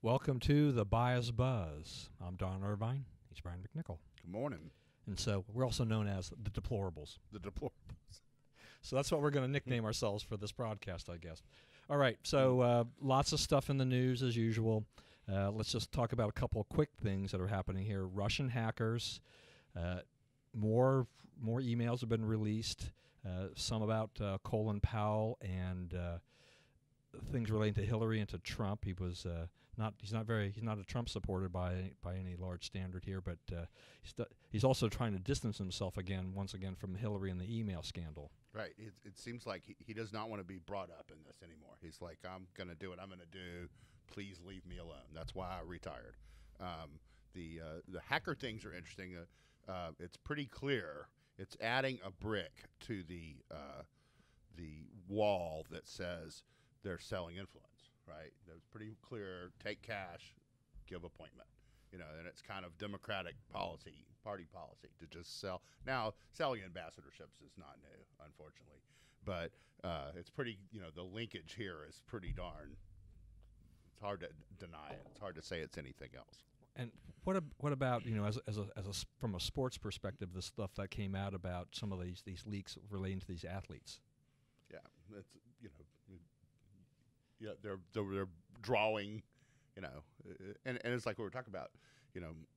Welcome to the Bias Buzz. I'm Don Irvine. He's Brian McNichol. Good morning. And so we're also known as the Deplorables. The deplorables. So that's what we're going to nickname ourselves for this broadcast, I guess. All right, so lots of stuff in the news as usual. Let's just talk about a couple of quick things that are happening here. Russian hackers, more emails have been released, some about Colin Powell and things relating to Hillary and to Trump. He's not a Trump supporter by any large standard here, but he's also trying to distance himself once again from Hillary and the email scandal. Right. It seems like he does not want to be brought up in this anymore. He's like, I'm going to do what I'm going to do. Please leave me alone. That's why I retired. The hacker things are interesting. It's pretty clear. It's adding a brick to the wall that says they're selling influence. Right. It's pretty clear. Take cash, give appointment. And it's kind of Democratic party policy to just sell. Now, selling ambassadorships is not new, unfortunately, but it's pretty. The linkage here is pretty darn. It's hard to deny it. It's hard to say it's anything else. And what about from a sports perspective, the stuff that came out about some of these leaks relating to these athletes? Yeah, it's yeah, they're drawing. And it's like we were talking about,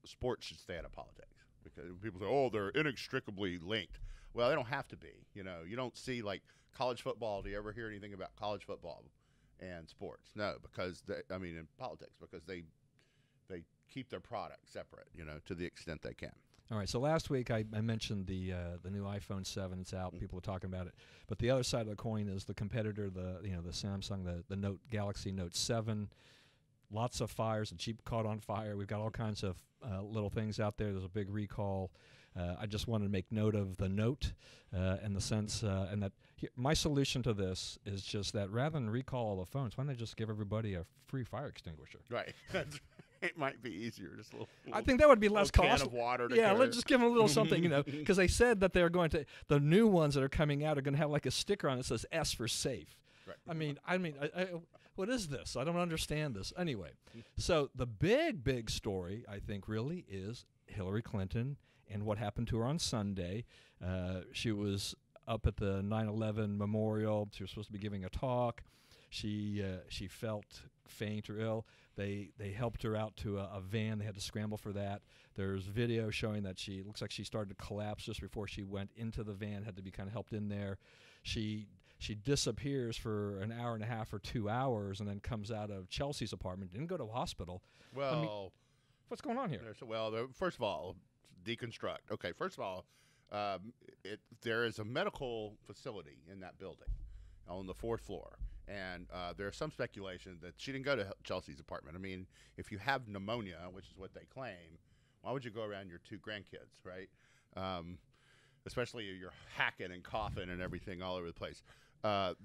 sports should stay out of politics because people say, oh, they're inextricably linked. Well, they don't have to be. You don't see like college football. Do you ever hear anything about college football and sports? No, because in politics, because they keep their product separate, to the extent they can. All right. So last week I mentioned the new iPhone 7. It's out. People are talking about it. But the other side of the coin is the competitor, the Samsung, the Galaxy Note 7. Lots of fires. The Jeep caught on fire. We've got all kinds of little things out there. There's a big recall. I just wanted to make note of the Note and the sense, and that my solution to this is just that rather than recall all the phones, why don't they just give everybody a free fire extinguisher? Right. It might be easier. Just a little I think that would be less costly. Can of water to carry. Let's just give them a little something, because they said that they're going to, the new ones that are coming out are going to have like a sticker on it that says S for safe. Right. I mean, what is this? I don't understand this. Anyway, so the big story, I think, really is Hillary Clinton and what happened to her on Sunday. She was up at the 9/11 memorial. She was supposed to be giving a talk. She felt faint or ill. They helped her out to a van. They had to scramble for that. There's video showing that looks like she started to collapse just before she went into the van, had to be kind of helped in there. She disappears for an hour and a half or 2 hours and then comes out of Chelsea's apartment. Didn't go to a hospital. Well, what's going on here? First of all, deconstruct. Okay, first of all, there is a medical facility in that building on the 4th floor. And there's some speculation that she didn't go to Chelsea's apartment. I mean, if you have pneumonia, which is what they claim, why would you go around your 2 grandkids, right? Especially you're hacking and coughing and everything all over the place. The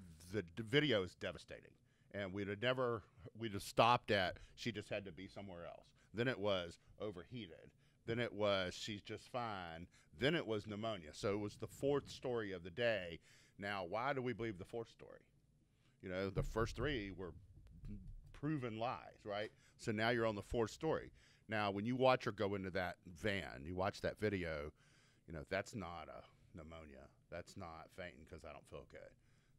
video is devastating. And we'd have stopped at she just had to be somewhere else. Then it was overheated. Then it was she's just fine. Then it was pneumonia. So it was the 4th story of the day. Now, why do we believe the 4th story? The first 3 were proven lies, right? So now you're on the 4th story. Now, when you watch her go into that van, you watch that video, that's not a pneumonia. That's not fainting because I don't feel good.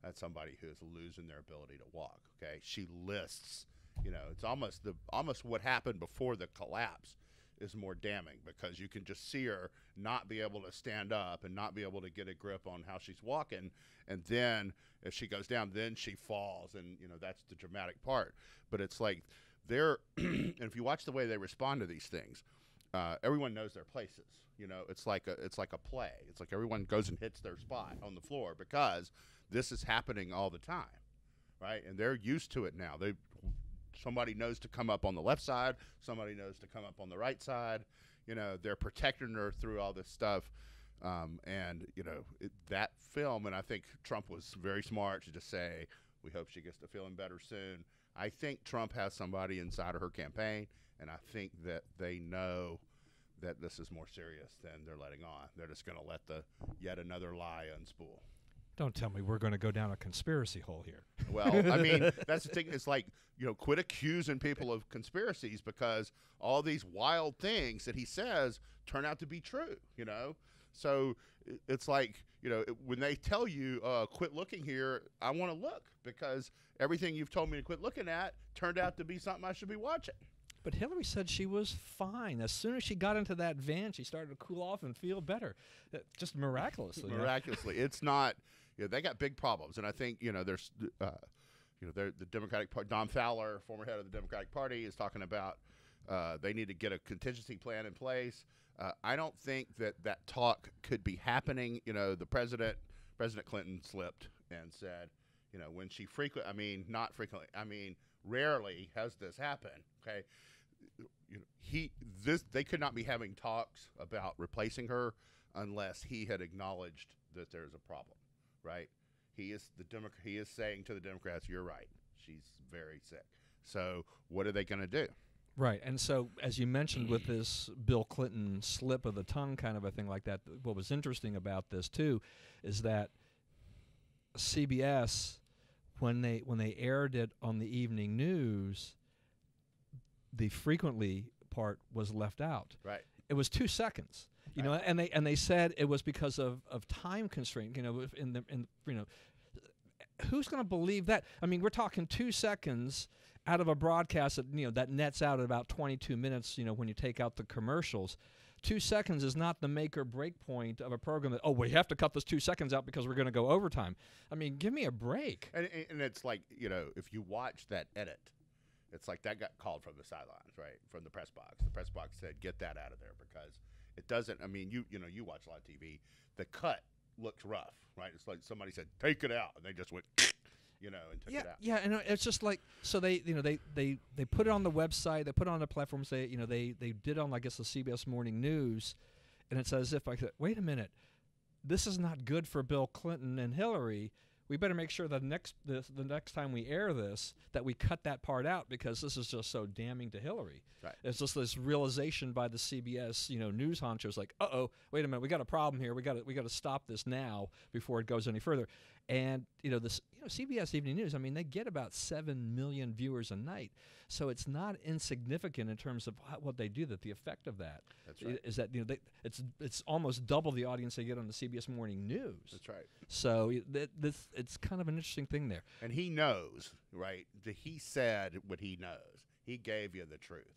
That's somebody who is losing their ability to walk, okay? She lists, it's almost what happened before the collapse is more damning because you can just see her not be able to stand up and not be able to get a grip on how she's walking. And then if she goes down, then she falls. And, that's the dramatic part. But it's like and if you watch the way they respond to these things, everyone knows their places. It's like a play. It's like everyone goes and hits their spot on the floor because this is happening all the time, right? And they're used to it now. Somebody knows to come up on the left side. Somebody knows to come up on the right side. They're protecting her through all this stuff. That film, and I think Trump was very smart to just say, we hope she gets to feeling better soon. I think Trump has somebody inside of her campaign, and I think that they know that this is more serious than they're letting on. They're just going to let yet another lie unspool. Don't tell me we're going to go down a conspiracy hole here. Well, I mean, that's the thing. It's like, quit accusing people of conspiracies, because all these wild things that he says turn out to be true, So it's like, when they tell you, quit looking here, I want to look, because everything you've told me to quit looking at turned out to be something I should be watching. But Hillary said she was fine. As soon as she got into that van, she started to cool off and feel better, just miraculously. Miraculously. It's not, they got big problems. And I think, there's, the Democratic Party, Don Fowler, former head of the Democratic Party, is talking about they need to get a contingency plan in place. I don't think that talk could be happening. The President Clinton slipped and said, when she not frequently, rarely has this happened. Okay. They could not be having talks about replacing her unless he had acknowledged that there's a problem, right? He is saying to the Democrats, "You're right. She's very sick." So what are they going to do? Right, and so as you mentioned with this Bill Clinton slip of the tongue kind of a thing like that, what was interesting about this too is that CBS, when they aired it on the evening news, the frequently part was left out. Right. It was 2 seconds. And they said it was because of time constraint. Who's going to believe that? I mean, we're talking 2 seconds out of a broadcast that that nets out at about 22 minutes. When you take out the commercials, 2 seconds is not the make or break point of a program that we have to cut this 2 seconds out because we're going to go overtime. I mean, give me a break. And it's like if you watch that edit, it's like that got called from the sidelines, right, from the press box. The press box said, "Get that out of there," because it doesn't. I mean, you watch a lot of TV. The cut looks rough, right? It's like somebody said, "Take it out," and they just went, and took it out. Yeah, and it's just like, so they put it on the website, they put it on the platforms. They did on, I guess, the CBS Morning News, and it's as if I said, wait a minute, this is not good for Bill Clinton and Hillary. We better make sure that the next time we air this, that we cut that part out, because this is just so damning to Hillary. Right. It's just this realization by the CBS, news honchos, like, wait a minute, we got a problem here. We got to stop this now before it goes any further. And this CBS Evening News, I mean, they get about 7 million viewers a night, so it's not insignificant in terms of what they do. That the effect of that That's right. is that it's almost double the audience they get on the CBS Morning News. That's right. So it's kind of an interesting thing there. And he knows, right? He said what he knows. He gave you the truth.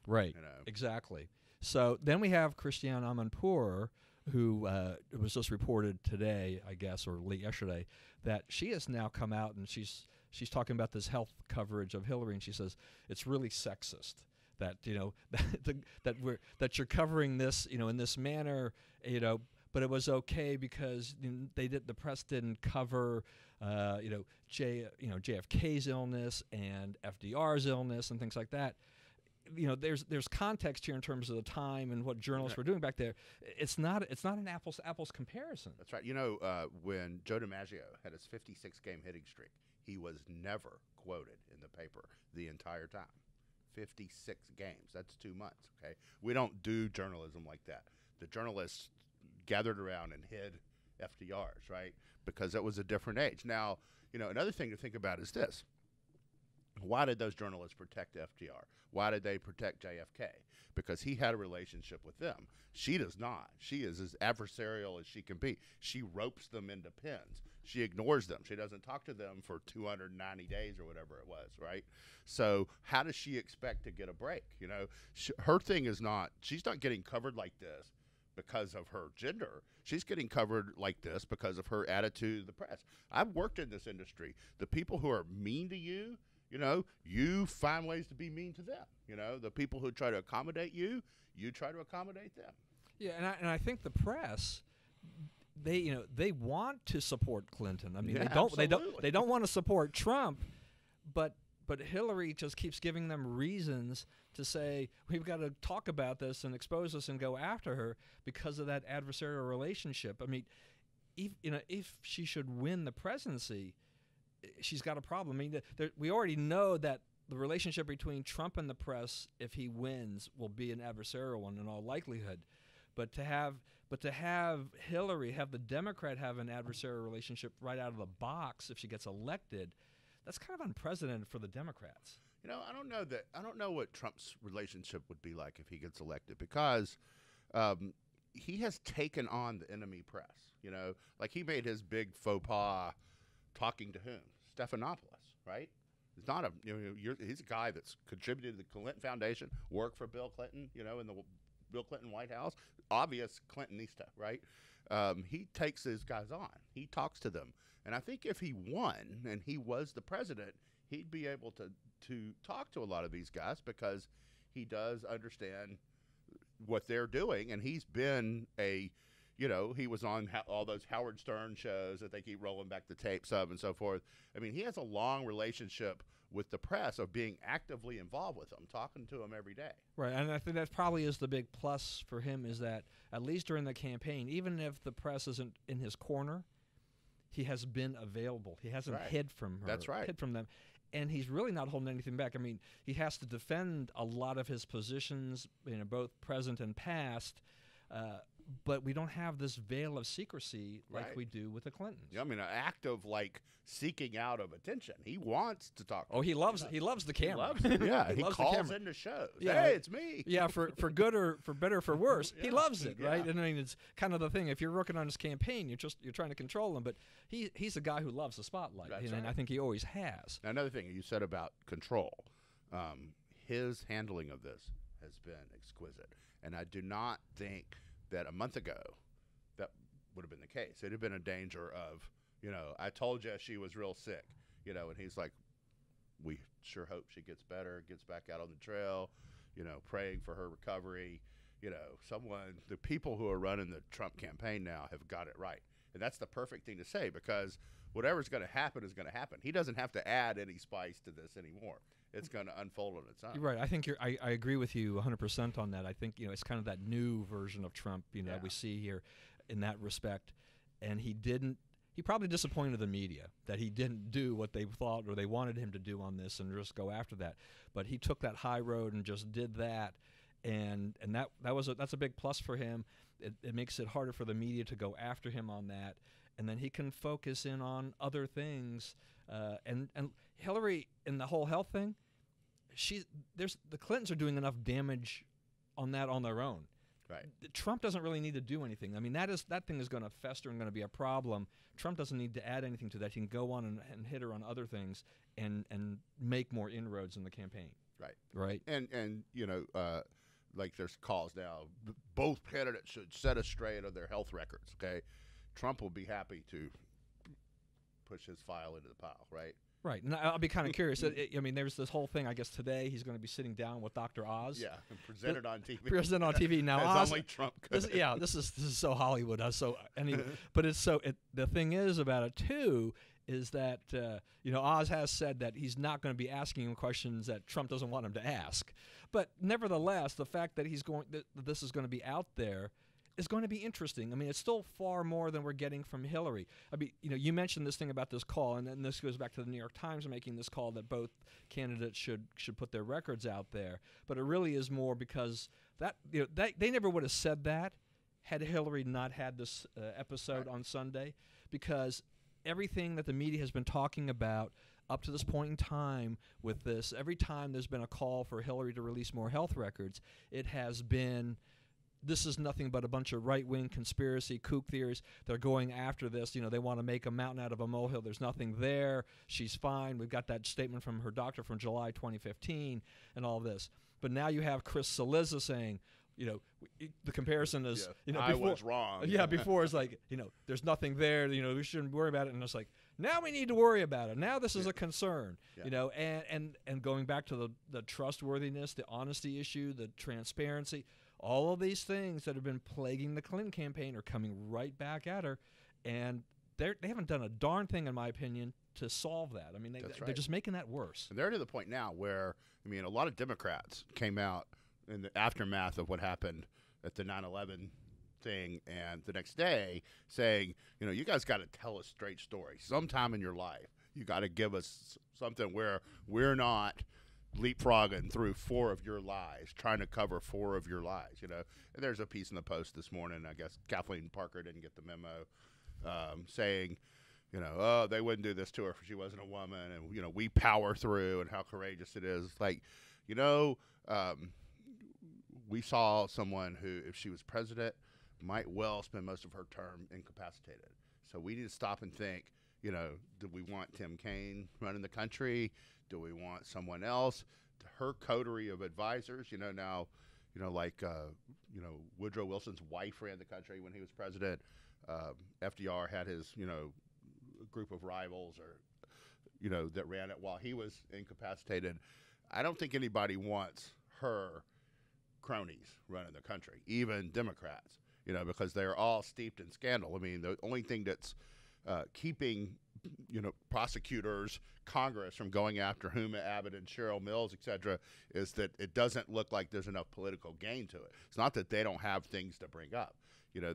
Right. Exactly. So then we have Christiane Amanpour, who it was just reported today, I guess, or late yesterday, that she has now come out and she's talking about this health coverage of Hillary, and she says it's really sexist that that you're covering this in this manner, but it was okay because the press didn't cover JFK's illness and FDR's illness and things like that. There's context here in terms of the time and what journalists were doing back there. It's not an apples to apples comparison. That's right. When Joe DiMaggio had his 56-game hitting streak, he was never quoted in the paper the entire time. 56 games. That's 2 months. Okay, we don't do journalism like that. The journalists gathered around and hid FDRs, right? Because that was a different age. Now, another thing to think about is this. Why did those journalists protect FDR? Why did they protect JFK? Because he had a relationship with them. She does not. She is as adversarial as she can be. she ropes them into pins. She ignores them. She doesn't talk to them for 290 days or whatever it was, right? So how does she expect to get a break? You know, her thing is not, she's not getting covered like this because of her gender. She's getting covered like this because of her attitude to the press. I've worked in this industry. The people who are mean to you, you know, you find ways to be mean to them. You know, the people who try to accommodate you, you try to accommodate them. Yeah, and I think the press, they want to support Clinton. I mean, Yeah, they don't want to support Trump, but Hillary just keeps giving them reasons to say we've got to talk about this and expose this and go after her because of that adversarial relationship. I mean, if she should win the presidency, she's got a problem. I mean, we already know that the relationship between Trump and the press, if he wins, will be an adversarial one in all likelihood. But to have Hillary, have the Democrat have an adversarial relationship right out of the box if she gets elected, that's kind of unprecedented for the Democrats. You know, I don't know what Trump's relationship would be like if he gets elected, because he has taken on the enemy press. You know, like he made his big faux pas talking to whom? Stephanopoulos, right? He's not he's a guy that's contributed to the Clinton Foundation, worked for Bill Clinton, you know, in the Bill Clinton White House, obvious Clintonista, right? He takes his guys on. He talks to them. And I think if he won and he was the president, he'd be able to talk to a lot of these guys, because he does understand what they're doing. And he's been he was on all those Howard Stern shows that they keep rolling back the tapes of and so forth. I mean, he has a long relationship with the press of being actively involved with them, talking to them every day. Right, and I think that probably is the big plus for him, is that at least during the campaign, even if the press isn't in his corner, he has been available. He hasn't hid from her. That's right. Hid from them. And he's really not holding anything back. I mean, he has to defend a lot of his positions, both present and past, but we don't have this veil of secrecy like we do with the Clintons. Yeah, I mean, an act of seeking out of attention. He wants to talk. Oh, he loves the camera. He loves it. Yeah, he loves calls into shows. Yeah. Hey, it's me. Yeah, for good or for better or for worse, he loves it, right? Yeah. And I mean, it's kind of the thing. If you're working on his campaign, you're trying to control him, but he's a guy who loves the spotlight, and I think he always has. Now, another thing you said about control, his handling of this has been exquisite, and I do not think that a month ago that would have been the case. It'd have been a danger of, I told you she was real sick, and he's like, we sure hope she gets better, gets back out on the trail, praying for her recovery. The people who are running the Trump campaign now have got it right. And that's the perfect thing to say, because whatever's going to happen is going to happen. He doesn't have to add any spice to this anymore. It's going to unfold on its own. You're right. I think I agree with you 100% on that. I think it's kind of that new version of Trump we see here in that respect. And he probably disappointed the media that he didn't do what they thought or they wanted him to do on this and just go after that. But he took that high road and just did that, and that's a big plus for him. It makes it harder for the media to go after him on that, and then he can focus in on other things. And Hillary, in the whole health thing, the Clintons are doing enough damage on that on their own. Right. Trump doesn't really need to do anything. I mean, that thing is going to fester and going to be a problem. Trump doesn't need to add anything to that. He can go on and hit her on other things and make more inroads in the campaign. Right. Right. And there's calls now. Both candidates should set us straight on their health records. Okay. Trump will be happy to push his file into the pile. Right. Right, and I'll be kind of curious. I mean, there's this whole thing. I guess today he's going to be sitting down with Dr. Oz. Yeah, and presented on TV. Presented on TV now. As Oz, only Trump could. This is so Hollywood. But it's so. The thing is about it too is that Oz has said that he's not going to be asking him questions that Trump doesn't want him to ask. But nevertheless, the fact that this is going to be out there is going to be interesting. I mean, it's still far more than we're getting from Hillary. I mean, you mentioned this thing about this call, and then this goes back to the New York Times making this call that both candidates should put their records out there. But it really is more on that they never would have said that had Hillary not had this episode on Sunday, because everything that the media has been talking about up to this point in time with this, every time there's been a call for Hillary to release more health records, it has been, this is nothing but a bunch of right-wing conspiracy kook theories. They're going after this. They want to make a mountain out of a molehill. There's nothing there. She's fine. We've got that statement from her doctor from July 2015 and all this. But now you have Chris Cillizza saying, the comparison is, before, I was wrong. Yeah, before it's like, there's nothing there. We shouldn't worry about it. And it's like, now we need to worry about it. Now this is a concern. And going back to the trustworthiness, the honesty issue, the transparency. All of these things that have been plaguing the Clinton campaign are coming right back at her, and they haven't done a darn thing, in my opinion, to solve that. I mean, they're just making that worse. And they're to the point now where, a lot of Democrats came out in the aftermath of what happened at the 9/11 thing, and the next day saying, you guys got to tell a straight story. Sometime in your life, you got to give us something where we're not leapfrogging through 4 of your lies, trying to cover 4 of your lies. And there's a piece in the Post this morning. I guess Kathleen Parker didn't get the memo, saying, oh, they wouldn't do this to her if she wasn't a woman, and we power through, and how courageous it is. Like, we saw someone who, if she was president, might well spend most of her term incapacitated. So we need to stop and think, do we want Tim Kaine running the country? Do we want someone else? Her coterie of advisors, now, Woodrow Wilson's wife ran the country when he was president. FDR had his, group of rivals that ran it while he was incapacitated. I don't think anybody wants her cronies running the country, even Democrats, because they're all steeped in scandal. I mean, the only thing that's keeping, prosecutors, Congress from going after Huma Abbott and Cheryl Mills, et cetera, is that it doesn't look like there's enough political gain to it. It's not that they don't have things to bring up.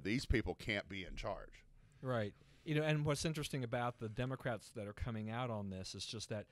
These people can't be in charge. Right. And what's interesting about the Democrats that are coming out on this is just that,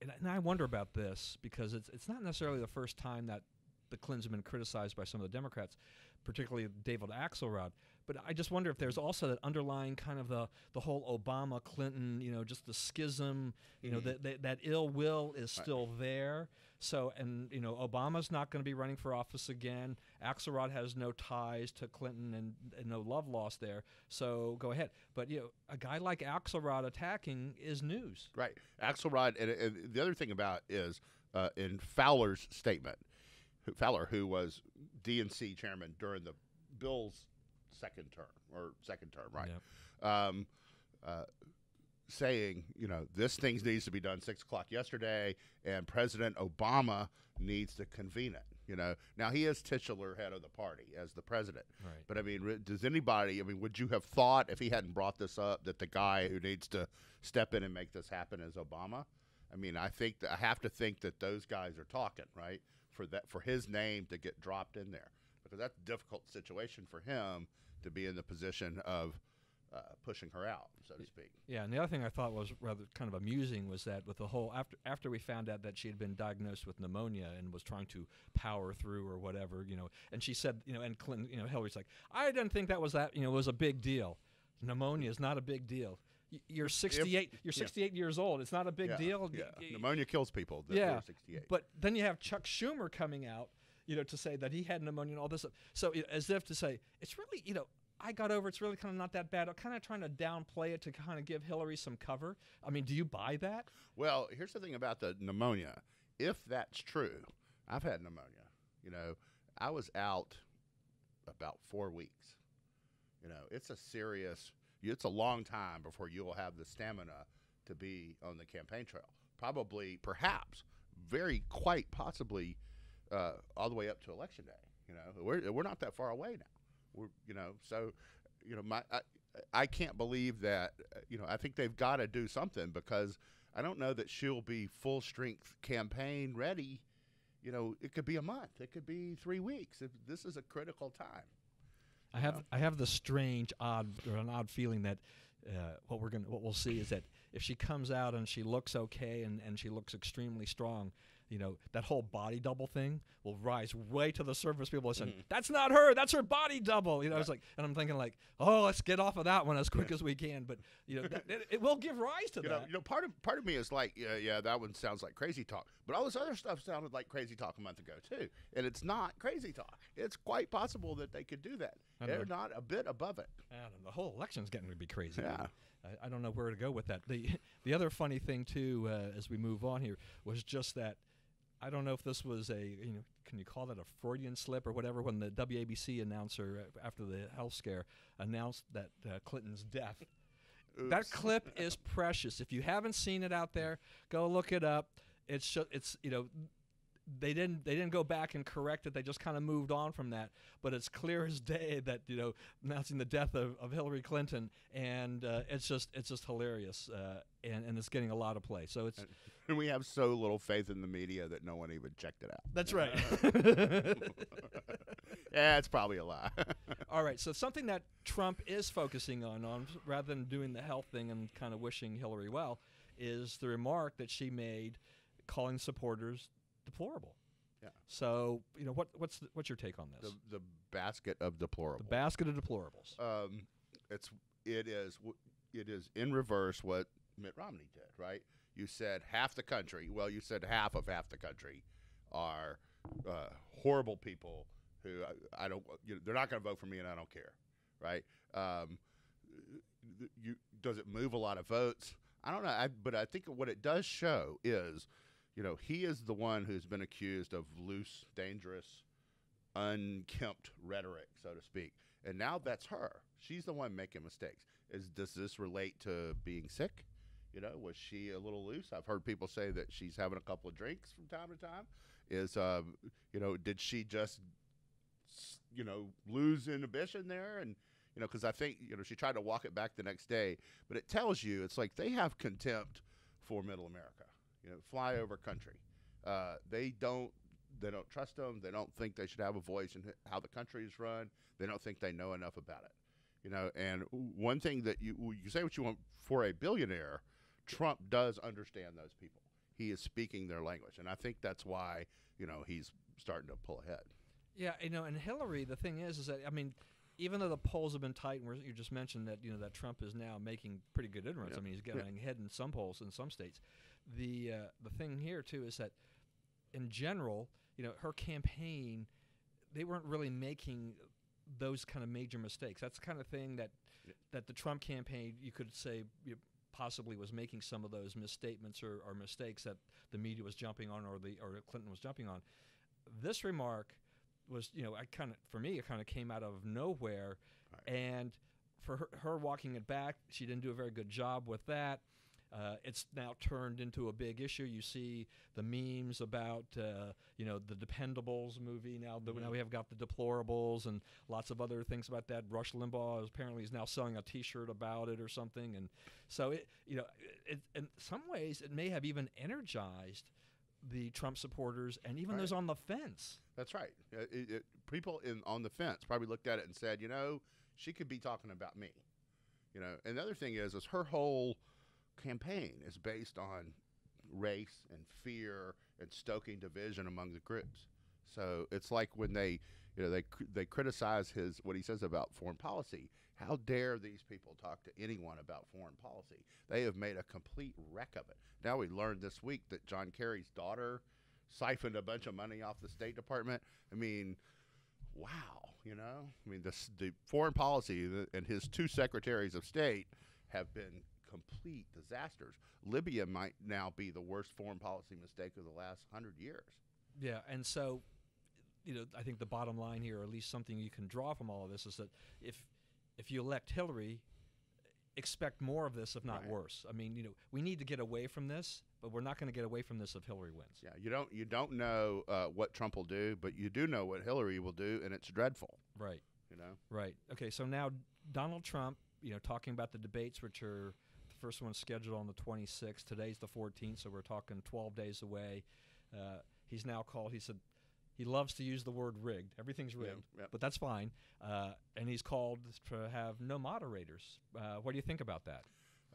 and I wonder about this because it's not necessarily the first time that the Clintons have been criticized by some of the Democrats, particularly David Axelrod. But I just wonder if there's also that underlying kind of the whole Obama-Clinton, just the schism, that ill will is still there. So, and, Obama's not going to be running for office again. Axelrod has no ties to Clinton and no love lost there. So go ahead. But, a guy like Axelrod attacking is news. Right. Axelrod, and the other thing about is in Fowler's statement, Fowler, who was DNC chairman during the Bill's second term, right? Yep. Saying, this thing needs to be done 6 o'clock yesterday, and President Obama needs to convene it. Now he is titular head of the party as the president. Right. But I mean, would you have thought if he hadn't brought this up that the guy who needs to step in and make this happen is Obama? I mean, I have to think that those guys are talking, right? For his name to get dropped in there, because that's a difficult situation for him to be in the position of pushing her out, so to speak. Yeah, and the other thing I thought was rather kind of amusing was that with the whole after we found out that she had been diagnosed with pneumonia and was trying to power through or whatever, and she said, and Clinton, Hillary's like, I didn't think that was was a big deal. Pneumonia is not a big deal. You're 68. You're 68 years old. It's not a big deal. Yeah. Pneumonia kills people. That are 68. But then you have Chuck Schumer coming out, to say that he had pneumonia and all this. So as if to say, it's really, I got over. It's really kind of not that bad. I'm kind of trying to downplay it to kind of give Hillary some cover. I mean, do you buy that? Well, here's the thing about the pneumonia. If that's true, I've had pneumonia. I was out about 4 weeks. It's it's a long time before you will have the stamina to be on the campaign trail. Probably, perhaps, quite possibly, all the way up to Election Day. We're not that far away now. I can't believe that. I think they've got to do something, because I don't know that she'll be full strength campaign ready. It could be a month. It could be 3 weeks. This is a critical time. I have the strange, odd feeling that what we'll see is that if she comes out and she looks okay and she looks extremely strong, that whole body double thing will rise way to the surface. People will say, that's not her, that's her body double. It's like, and I'm thinking like, oh, let's get off of that one as quick as we can. But it will give rise to that. Part of me is like, yeah, that one sounds like crazy talk. But all this other stuff sounded like crazy talk a month ago too, and it's not crazy talk. It's quite possible that they could do that. They're not a bit above it. The whole election's getting to be crazy. Yeah. I don't know where to go with that. The other funny thing too, as we move on here, was just that. I don't know if this was can you call that a Freudian slip or whatever, when the WABC announcer, after the health scare, announced that Clinton's death. Oops. That clip is precious. If you haven't seen it out there, go look it up. It's they didn't go back and correct it. They just kind of moved on from that. But it's clear as day that announcing the death of Hillary Clinton, and it's just hilarious, and it's getting a lot of play. So it's. And we have so little faith in the media that no one even checked it out. That's right. Yeah, it's probably a lie. All right, so something that Trump is focusing on rather than doing the health thing and kind of wishing Hillary well, is the remark that she made calling supporters deplorable. Yeah. So what's your take on this? The basket of deplorables. The basket of deplorables. It is in reverse what Mitt Romney did, right? You said half the country. Well, you said half the country are horrible people who I don't. They're not going to vote for me, and I don't care, right? Does it move a lot of votes? I don't know, but I think what it does show is, he is the one who's been accused of loose, dangerous, unkempt rhetoric, so to speak. And now that's her. She's the one making mistakes. Does this relate to being sick? Was she a little loose? I've heard people say that she's having a couple of drinks from time to time. Did she just, lose inhibition there? And, because I think, she tried to walk it back the next day. But it tells you, it's like they have contempt for Middle America, flyover country. They don't trust them. They don't think they should have a voice in how the country is run. They don't think they know enough about it. And one thing that you say what you want for a billionaire, Trump does understand those people. He is speaking their language. And I think that's why, he's starting to pull ahead. Yeah, and Hillary, the thing is that, even though the polls have been tight, and you just mentioned that, that Trump is now making pretty good inroads. Yeah. He's getting ahead in some polls in some states. The thing here, too, is that in general, her campaign, they weren't really making those kind of major mistakes. That's the kind of thing that the Trump campaign, you could say, possibly was making some of those misstatements or mistakes that the media was jumping on or Clinton was jumping on. This remark was, for me, it kind of came out of nowhere. Right. And for her walking it back, she didn't do a very good job with that. It's now turned into a big issue. You see the memes about, the Dependables movie. Now we have got the Deplorables and lots of other things about that. Rush Limbaugh apparently is now selling a T-shirt about it or something. And so, in some ways, it may have even energized the Trump supporters and even those on the fence. That's right. People on the fence probably looked at it and said, she could be talking about me. And the other thing is her whole campaign is based on race and fear and stoking division among the groups. So it's like when they criticize what he says about foreign policy. How dare these people talk to anyone about foreign policy? They have made a complete wreck of it. Now we learned this week that John Kerry's daughter siphoned a bunch of money off the State Department. Wow, the foreign policy and his two secretaries of state have been complete disasters. Libya might now be the worst foreign policy mistake of the last 100 years. Yeah, and so, I think the bottom line here, or at least something you can draw from all of this, is that if you elect Hillary, expect more of this, if not worse. We need to get away from this, but we're not going to get away from this if Hillary wins. Yeah, you don't know what Trump will do, but you do know what Hillary will do, and it's dreadful. Right. Right. Okay, so now Donald Trump, talking about the debates, which are the first one scheduled on the 26th. Today's the 14th, so we're talking 12 days away. He's now called, he said, he loves to use the word rigged. Everything's rigged, but that's fine. And he's called to have no moderators. What do you think about that?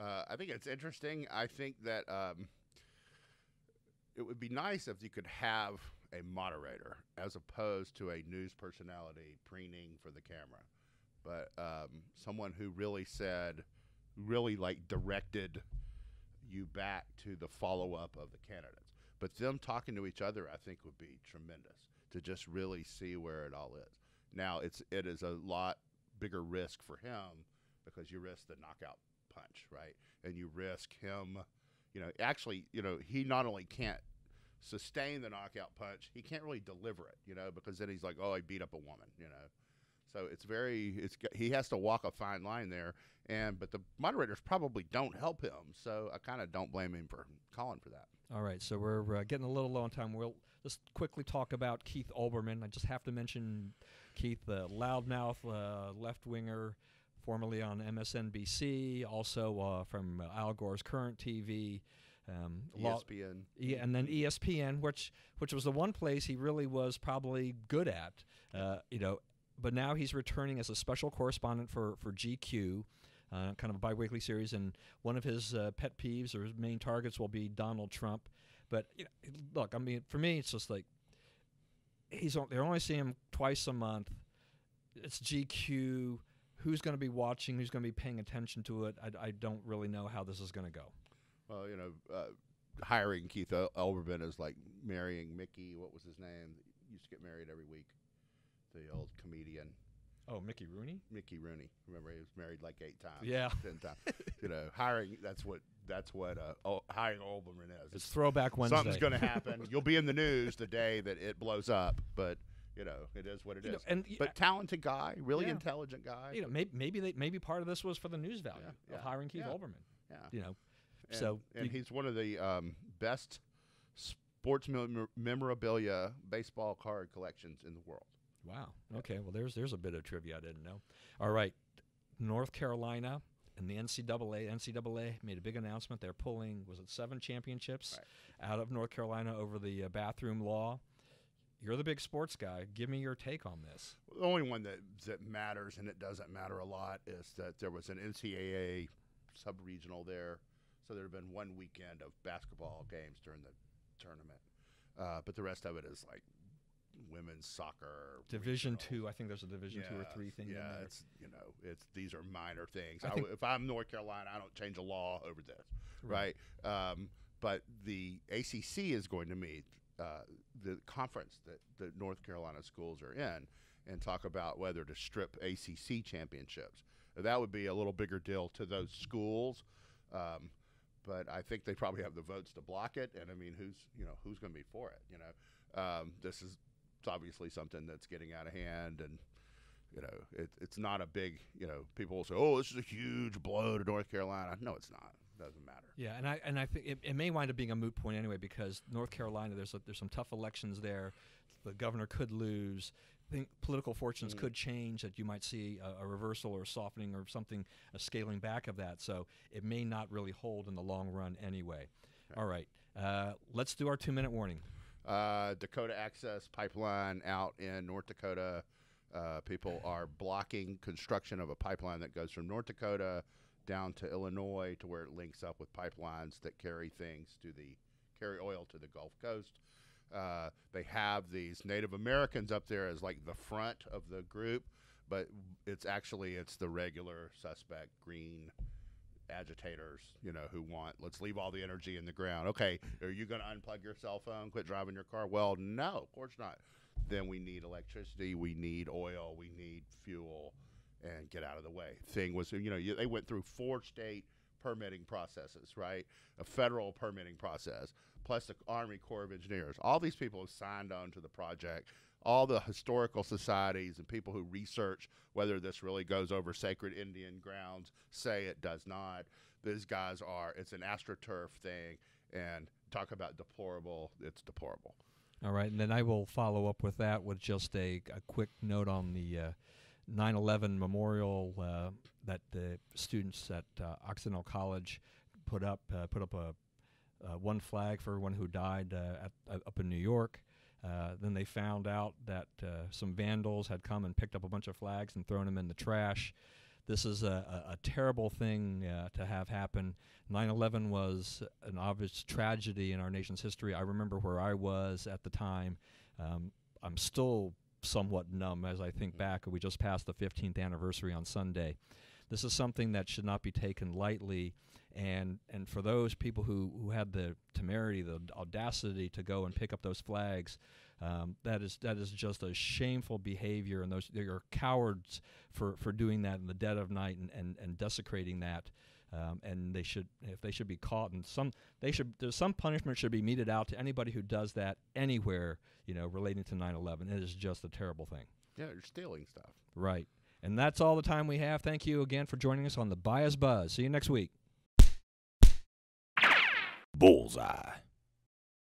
I think it's interesting. I think that it would be nice if you could have a moderator as opposed to a news personality preening for the camera. But someone who really directed you back to the follow-up of the candidates. But them talking to each other, I think, would be tremendous to just really see where it all is. Now, it is a lot bigger risk for him because you risk the knockout punch, right? And you risk him, he not only can't sustain the knockout punch, he can't really deliver it, because then he's like, oh, he beat up a woman, So he has to walk a fine line there, but the moderators probably don't help him, so I kind of don't blame him for calling for that. All right, so we're getting a little low on time. We'll just quickly talk about Keith Olbermann. I just have to mention Keith, the loudmouth left-winger, formerly on MSNBC, also from Al Gore's Current TV. ESPN. And then ESPN, which was the one place he really was probably good at, But now he's returning as a special correspondent for GQ, kind of a biweekly series, and one of his pet peeves or his main targets will be Donald Trump. But look, I mean, for me, it's just like they're only seeing him twice a month. It's GQ. Who's going to be watching? Who's going to be paying attention to it? I don't really know how this is going to go. Well, hiring Keith Olbermann is like marrying Mickey. What was his name? He used to get married every week. The old comedian. Oh, Mickey Rooney? Mickey Rooney. Remember, he was married like 8 times. Yeah. 10 times. Hiring, that's what hiring Olbermann is. It's Throwback Wednesday. Something's going to happen. You'll be in the news the day that it blows up, but it is what it is. But talented guy, really intelligent guy. Maybe part of this was for the news value of hiring Keith Olbermann. Yeah. And he's one of the best sports memorabilia baseball card collections in the world. Wow. Okay. Well, there's a bit of trivia I didn't know. All right. North Carolina and the NCAA made a big announcement. They're pulling, 7 championships out of North Carolina over the bathroom law. You're the big sports guy. Give me your take on this. The only one that matters, and it doesn't matter a lot, is that there was an NCAA sub-regional there. So there have been one weekend of basketball games during the tournament. But the rest of it is like women's soccer. Division II. I think there's a Division II or III thing in there. These are minor things. If I'm North Carolina, I don't change a law over this, right? But the ACC is going to meet the conference that the North Carolina schools are in and talk about whether to strip ACC championships. That would be a little bigger deal to those schools. But I think they probably have the votes to block it. And I mean, who's going to be for it? This is obviously something that's getting out of hand, and it's not a big. People will say, "Oh, this is a huge blow to North Carolina." No, it's not. It doesn't matter. Yeah, and I think it may wind up being a moot point anyway, because North Carolina, there's some tough elections there. The governor could lose. I think political fortunes could change, that you might see a reversal or a softening or something, a scaling back of that. So it may not really hold in the long run anyway. Okay. All right. Let's do our 2-minute warning. Dakota Access Pipeline out in North Dakota. People are blocking construction of a pipeline that goes from North Dakota down to Illinois to where it links up with pipelines that carry oil to the Gulf Coast. They have these Native Americans up there as like the front of the group, but it's the regular suspect green agitators, who want, let's leave all the energy in the ground. Okay, are you going to unplug your cell phone, quit driving your car? Well, no, of course not. Then we need electricity, we need oil, we need fuel, and get out of the way. Thing was, they went through 4 state permitting processes, right? A federal permitting process, plus the Army Corps of Engineers. All these people have signed on to the project. All the historical societies and people who research whether this really goes over sacred Indian grounds say it does not. These guys it's an AstroTurf thing, and talk about deplorable, it's deplorable. All right, and then I will follow up with that with just a quick note on the 9/11 memorial that the students at Occidental College put up one flag for everyone who died up in New York. Then they found out that some vandals had come and picked up a bunch of flags and thrown them in the trash. This is a terrible thing to have happen. 9/11 was an obvious tragedy in our nation's history. I remember where I was at the time. I'm still somewhat numb as I think back. We just passed the 15th anniversary on Sunday. This is something that should not be taken lightly. And for those people who had the temerity, the audacity to go and pick up those flags, that is just a shameful behavior, and they are cowards for doing that in the dead of night and desecrating that. And they should be caught, and there's some punishment should be meted out to anybody who does that anywhere, relating to 9/11. It is just a terrible thing. Yeah, you're stealing stuff. Right. And that's all the time we have. Thank you again for joining us on the Bias Buzz. See you next week. Bullseye.